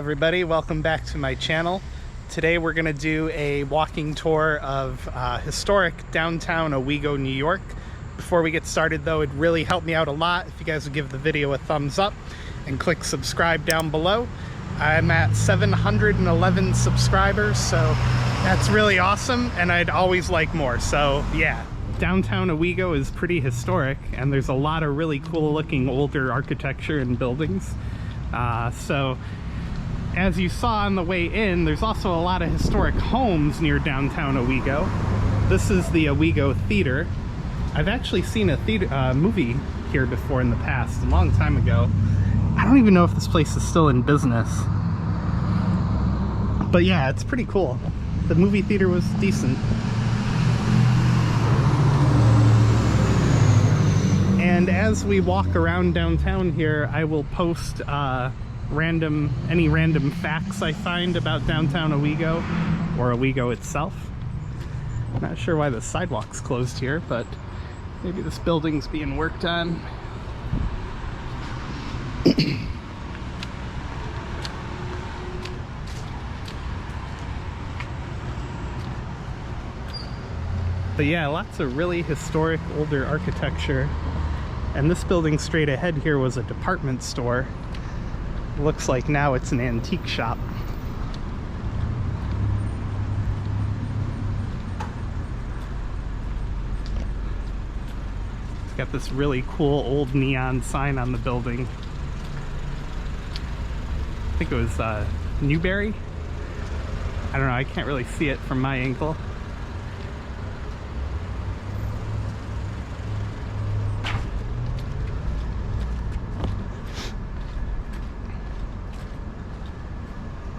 everybody, welcome back to my channel. Today we're going to do a walking tour of historic downtown Owego, New York. Before we get started though, it'd really help me out a lot if you guys would give the video a thumbs up and click subscribe down below. I'm at 711 subscribers, so that's really awesome and I'd always like more, so yeah. Downtown Owego is pretty historic and there's a lot of really cool looking older architecture and buildings. So as you saw on the way in, there's also a lot of historic homes near downtown Owego. This is the Owego Theater. I've actually seen a movie here before in the past, a long time ago. I don't even know if this place is still in business. But yeah, it's pretty cool. The movie theater was decent. And as we walk around downtown here, I will post any random facts I find about downtown Owego or Owego itself. I'm not sure why the sidewalk's closed here, but maybe this building's being worked on. But yeah, lots of really historic older architecture. And this building straight ahead here was a department store. Looks like now it's an antique shop. It's got this really cool old neon sign on the building. I think it was Newberry? I don't know, I can't really see it from my angle.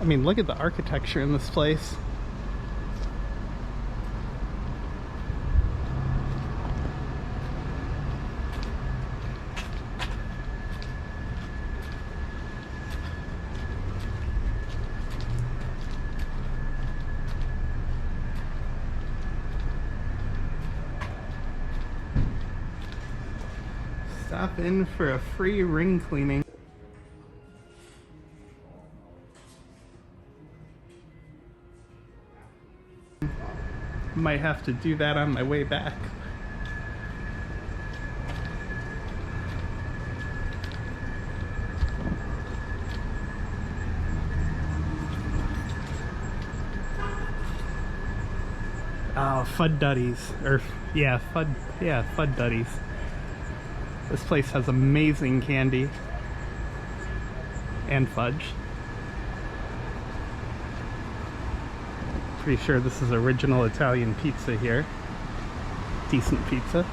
I mean, look at the architecture in this place. Stop in for a free ring cleaning. Might have to do that on my way back. Oh, Fuddies, or yeah, Fuddies. This place has amazing candy and fudge. Pretty sure this is original Italian pizza here. Decent pizza.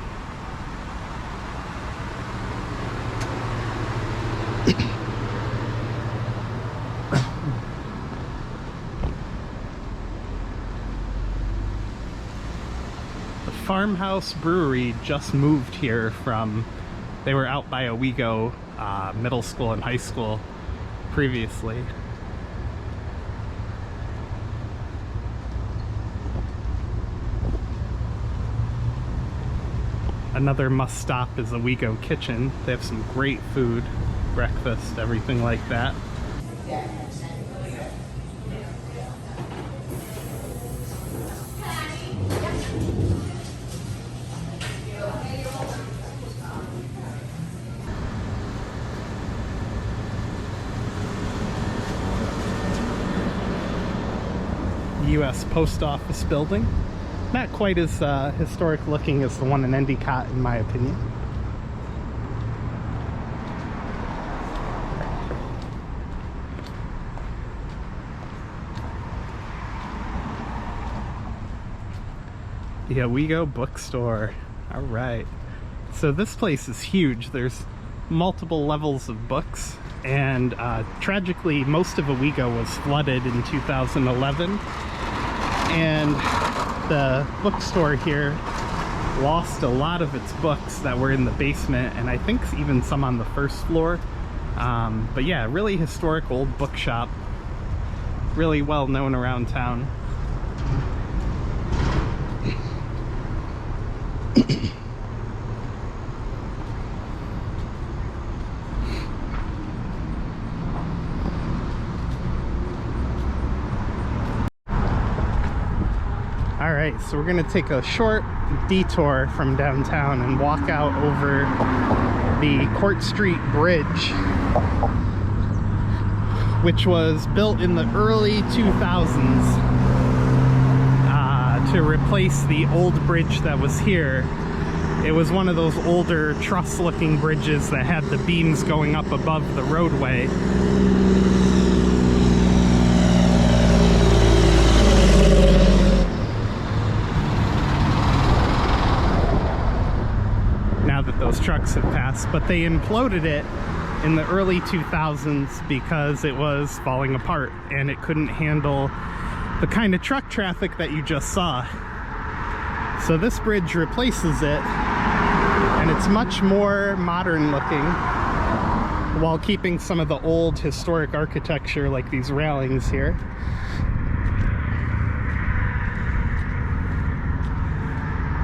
The Farmhouse Brewery just moved here from, they were out by Owego Middle School and High School previously. Another must stop is Owego Kitchen. They have some great food, breakfast, everything like that. U.S. Post Office building. Not quite as historic looking as the one in Endicott, in my opinion. The Owego Bookstore. All right. So this place is huge. There's multiple levels of books, and tragically, most of Owego was flooded in 2011, and the bookstore here lost a lot of its books that were in the basement, and I think even some on the first floor. But yeah, really historic old bookshop, really well known around town. All right, so we're gonna take a short detour from downtown and walk out over the Court Street Bridge, which was built in the early 2000s to replace the old bridge that was here. It was one of those older truss-looking bridges that had the beams going up above the roadway. Now that those trucks have passed, but they imploded it in the early 2000s because it was falling apart and it couldn't handle the kind of truck traffic that you just saw. So this bridge replaces it, and it's much more modern looking while keeping some of the old historic architecture, like these railings here.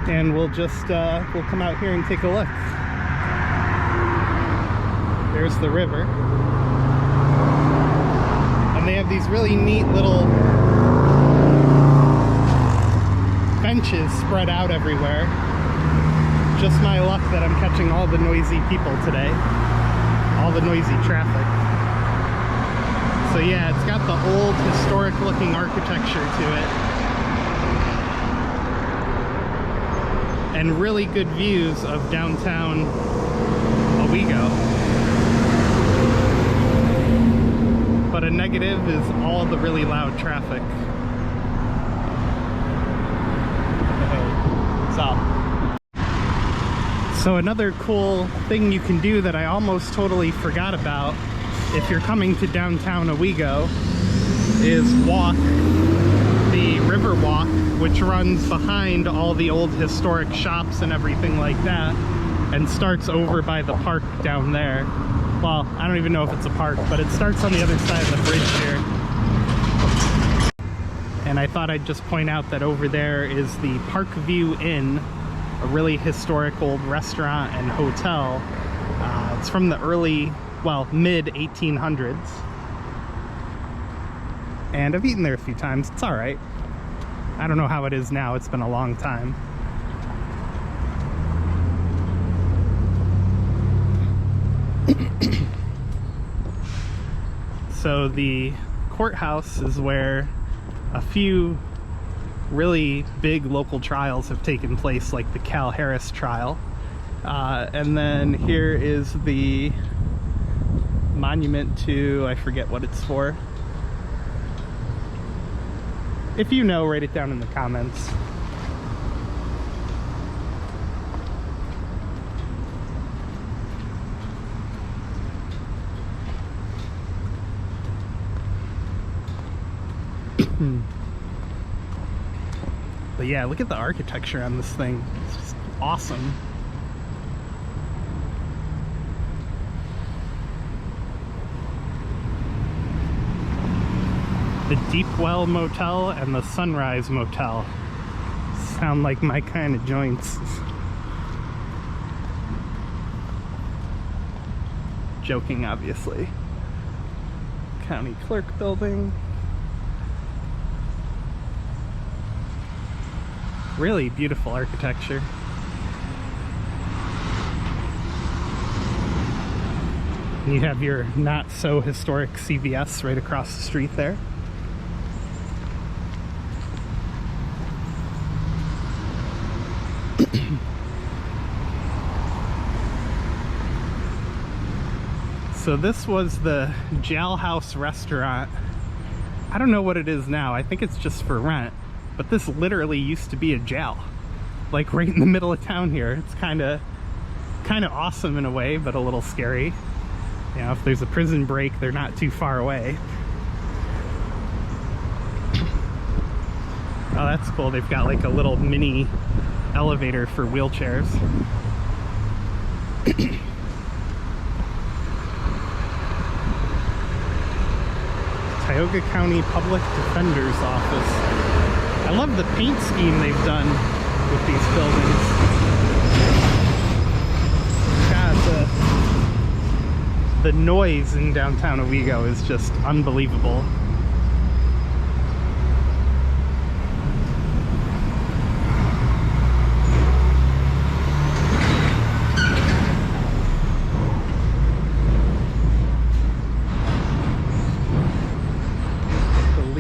And we'll just we'll come out here and take a look. There's the river, and they have these really neat little benches spread out everywhere. Just my luck that I'm catching all the noisy people today, all the noisy traffic. So yeah, it's got the old historic looking architecture to it, and really good views of downtown Owego. But a negative is all the really loud traffic. So another cool thing you can do that I almost totally forgot about if you're coming to downtown Owego is walk the river walk, which runs behind all the old historic shops and everything like that, and starts over by the park down there. Well, I don't even know if it's a park, but it starts on the other side of the bridge here. And I thought I'd just point out that over there is the Parkview Inn, a really historic old restaurant and hotel. It's from the early, well, mid 1800s. And I've eaten there a few times. It's all right. I don't know how it is now. It's been a long time. So the courthouse is where a few really big local trials have taken place, like the Cal Harris trial. And then here is the monument to, I forget what it's for. If you know, write it down in the comments. But yeah, look at the architecture on this thing. It's just awesome. The Deepwell Motel and the Sunrise Motel sound like my kind of joints. Joking, obviously. County Clerk Building. Really beautiful architecture. You have your not so historic CVS right across the street there. So this was the Jailhouse restaurant. I don't know what it is now. I think it's just for rent. But this literally used to be a jail, like right in the middle of town here. It's kind of awesome in a way, but a little scary. You know, if there's a prison break, they're not too far away. Oh, that's cool. They've got like a little mini elevator for wheelchairs. Tioga County Public Defender's Office. I love the paint scheme they've done with these buildings. God, the noise in downtown Owego is just unbelievable.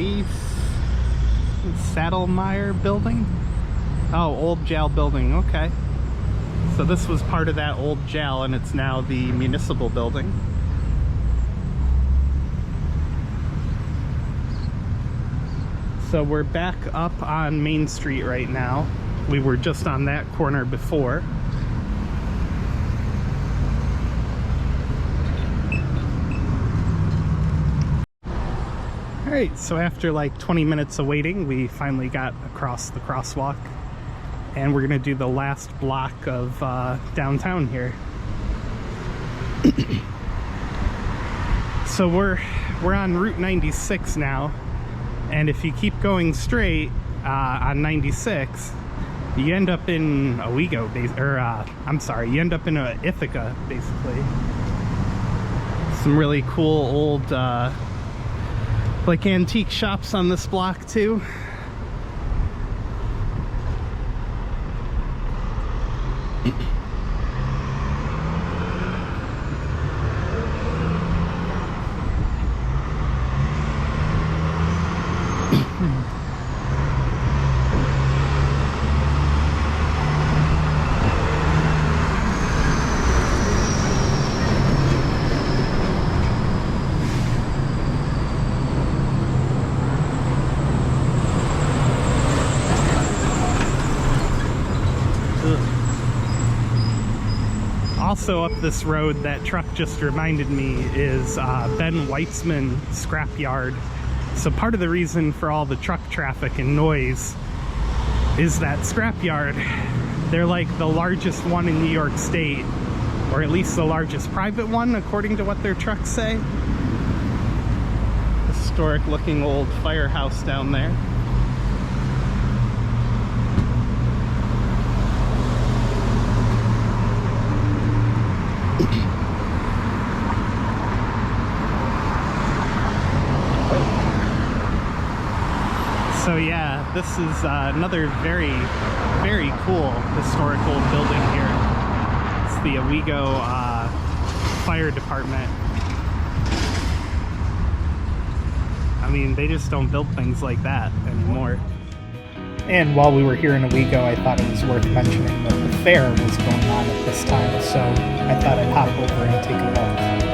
believe, Saddlemeyer building? Oh, old jail building, okay. So this was part of that old jail and it's now the municipal building. So we're back up on Main Street right now. We were just on that corner before. Alright, so after like 20 minutes of waiting, we finally got across the crosswalk. And we're gonna do the last block of downtown here. So we're on Route 96 now. And if you keep going straight on 96, you end up in Owego, you end up in Ithaca, basically. Some really cool old, like antique shops on this block too. Also up this road, that truck just reminded me, is Ben Weitzman Scrapyard. So part of the reason for all the truck traffic and noise is that scrapyard. They're like the largest one in New York State, or at least the largest private one, according to what their trucks say. Historic looking old firehouse down there. So yeah, this is another very, very cool historical building here. It's the Owego Fire Department. I mean, they just don't build things like that anymore. And while we were here in Owego, I thought it was worth mentioning that the fair was going on at this time, so I thought I'd hop over and take a look.